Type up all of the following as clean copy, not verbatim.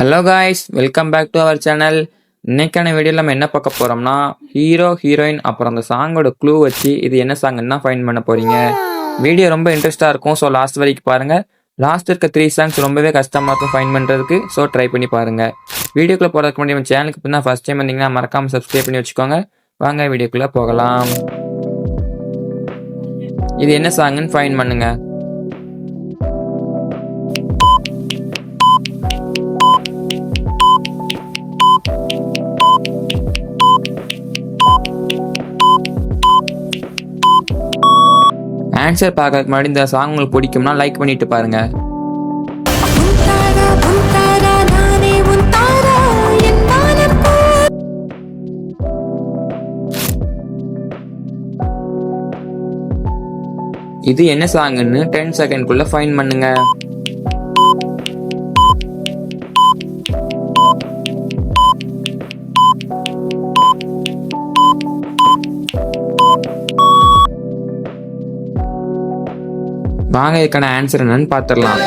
Hello guys, welcome back to our channel. இன்னைக்கான வீடியோவில் நம்ம என்ன பார்க்க போகிறோம்னா, ஹீரோ ஹீரோயின் அப்புறம் அந்த சாங்கோட க்ளூ வச்சு இது என்ன சாங்குன்னு தான் ஃபைண்ட் பண்ண போகிறீங்க. வீடியோ ரொம்ப இன்ட்ரெஸ்ட்டாக இருக்கும். ஸோ லாஸ்ட் வரைக்கும் பாருங்கள். லாஸ்ட் இருக்க 3 சாங்ஸ் ரொம்பவே கஷ்டமாக இருக்கும் ஃபைண்ட் பண்ணுறதுக்கு. ஸோ ட்ரை பண்ணி பாருங்கள். வீடியோக்குள்ளே போகிறதுக்கு முன்னாடி நம்ம சேனலுக்கு இப்போ தான் ஃபஸ்ட் டைம் வந்தீங்கன்னா மறக்காமல் சப்ஸ்கிரைப் பண்ணி வச்சுக்கோங்க. வாங்க வீடியோக்குள்ளே போகலாம். இது என்ன சாங்குன்னு ஃபைண்ட் பண்ணுங்கள். ஆன்சர் பார்க்கறதுக்கு முன்னாடி இந்த சாங் உங்களுக்கு பிடிக்கும்னா லைக் பண்ணிட்டு பாருங்க. இது என்ன சாங்னு 10 செகண்ட்குள்ள ஃபைண்ட் பண்ணுங்க. வாங்க இதுக்கான ஆன்சர் என்னன்னு பார்த்துடலாம்.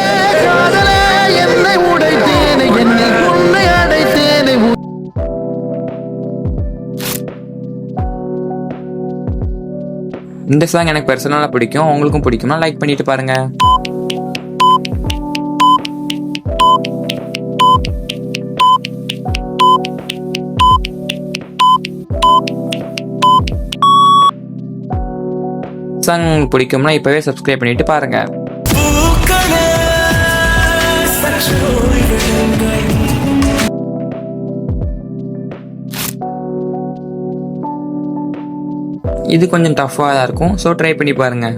இந்த சாங் எனக்கு பர்சனலா பிடிக்கும். உங்களுக்கும் பிடிக்கும்னா லைக் பண்ணிட்டு பாருங்க. சாங் உங்களுக்கு பிடிக்கும்னா இப்பவே சப்ஸ்கிரைப் பண்ணிட்டு பாருங்க. இது கொஞ்சம் டஃபா தான் இருக்கும். ஸோ ட்ரை பண்ணி பாருங்க.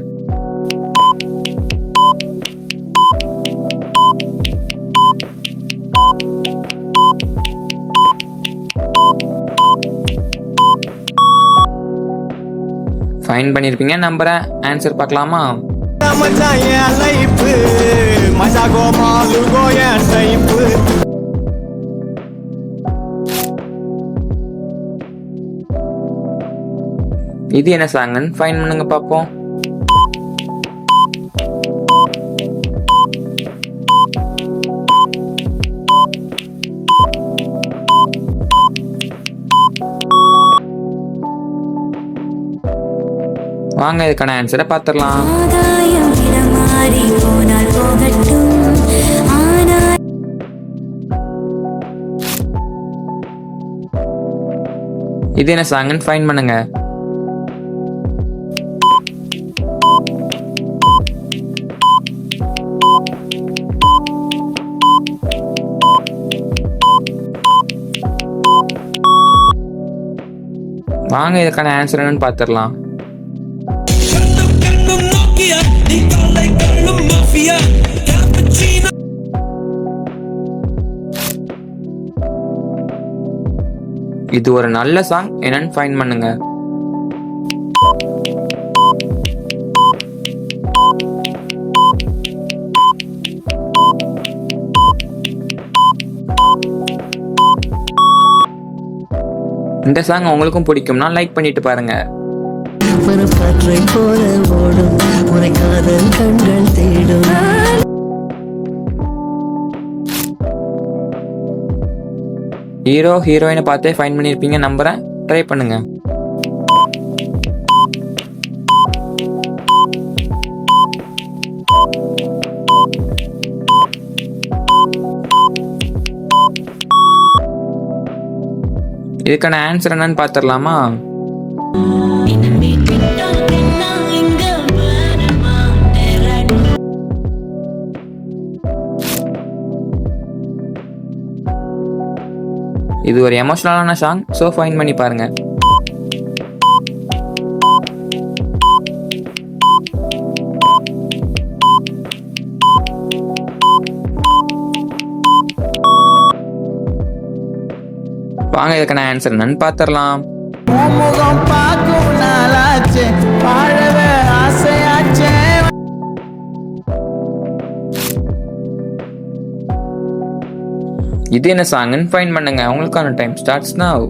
ஃபைன் பண்ணிருப்பீங்க நம்புறேன். ஆன்சர் பார்க்கலாமா? இது என்ன சாங்கன்னு ஃபைன் பண்ணுங்க பார்ப்போம். வாங்க இதுக்கான ஆன்சரை பார்த்துடலாம். இது என்ன சாங்கன்னு ஃபைன் பண்ணுங்க. வாங்க இதுக்கான ஆன்சர் என்னன்னு பார்த்துடலாம். இது ஒரு நல்ல சாங். என்னன்னு ஃபைண்ட் பண்ணுங்க. இந்த சாங் உங்களுக்கும் பிடிக்கும்னா லைக் பண்ணிட்டு பாருங்க. ஹீரோ ஹீரோயினை பார்த்தே ஃபைண்ட் பண்ணிருப்பீங்க நம்புறேன். ட்ரை பண்ணுங்க. இதுக்கான ஆன்சர் என்னன்னு பார்த்துடலாமா? இது ஒரு எமோஷனலான சாங். ஸோ ஃபைண்ட் பண்ணி பாருங்க. வாங்க இதுக்கான ஆன்சர் என்னன்னு பார்த்துடலாம். இது என்ன சாங்னு ஃபைண்ட் பண்ணுங்க. உங்களுக்கான டைம் ஸ்டார்ட்ஸ் நவ்.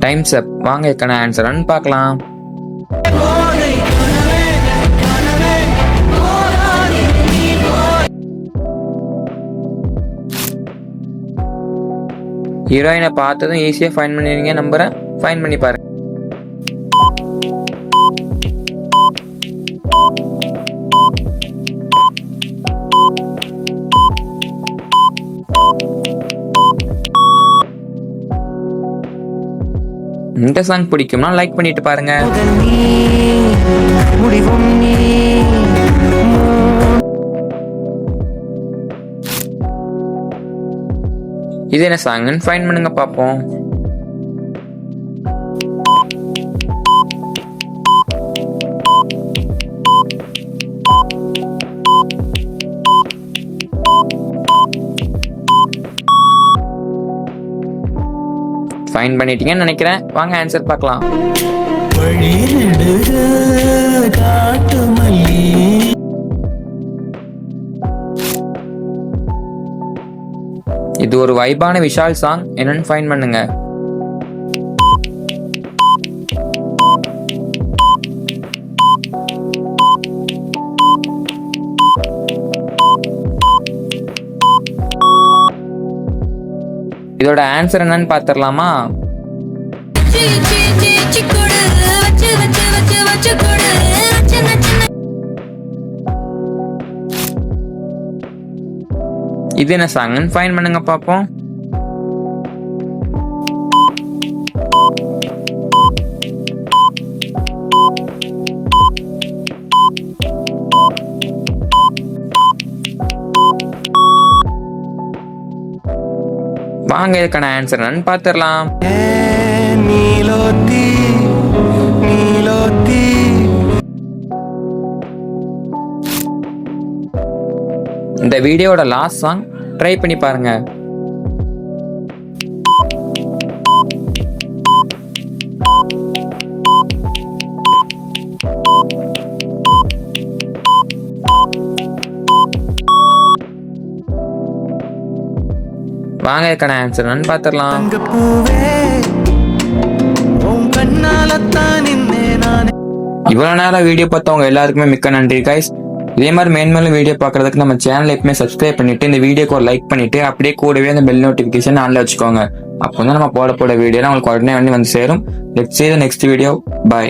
டைம்ஸ் அப். வாங்க இதுக்கான ஆன்சர் பார்க்கலாம். ஹீரோயினை பார்த்ததும் ஈஸியா ஃபைன் பண்ணிடுங்க நம்புறேன். ஃபைன் பண்ணி பாருங்க. இந்த சாங் பிடிக்கும்னா லைக் பண்ணிட்டு பாருங்க. இது என்ன சாங்னு ஃபைன் பண்ணுங்க பாப்போம். ஃபைன் பண்ணிட்டீங்கன்னு நினைக்கிறேன். வாங்க ஆன்சர் பார்க்கலாம். இது ஒரு வைபான விஷால் சாங். என்னன்னு ஃபைன் பண்ணுங்க. இதோட ஆன்சர் என்னன்னு பாத்திரலாமா? இது என்ன சாங்னு ஃபைன் பண்ணுங்க பாப்போம். வாங்க இதுக்கான ஆன்சர் என்னன்னு பாத்திரலாம். இந்த வீடியோட லாஸ்ட் சாங் ட்ரை பண்ணி பாருங்க. வாங்க இதுக்கான ஆன்சர் என்னன்னு பாத்திரலாம். இவ்வளவு நேரம் வீடியோ பார்த்தவங்க எல்லாருக்குமே மிக்க நன்றி கைஸ். இதே மாதிரி மேன்மேலும் வீடியோ பார்க்கறதுக்கு நம்ம சேனலை எப்பவுமே சப்ஸ்கிரைப் பண்ணிட்டு இந்த வீடியோக்கு ஒரு லைக் பண்ணிட்டு அப்படியே கூடவே அந்த பெல் நோட்டிபிகேஷன் ஆன்ல வச்சுக்கோங்க. அப்போ தான் நம்ம போட வீடியோலாம் உங்களுக்கு உடனே வந்து சேரும். Let's see the next video. By.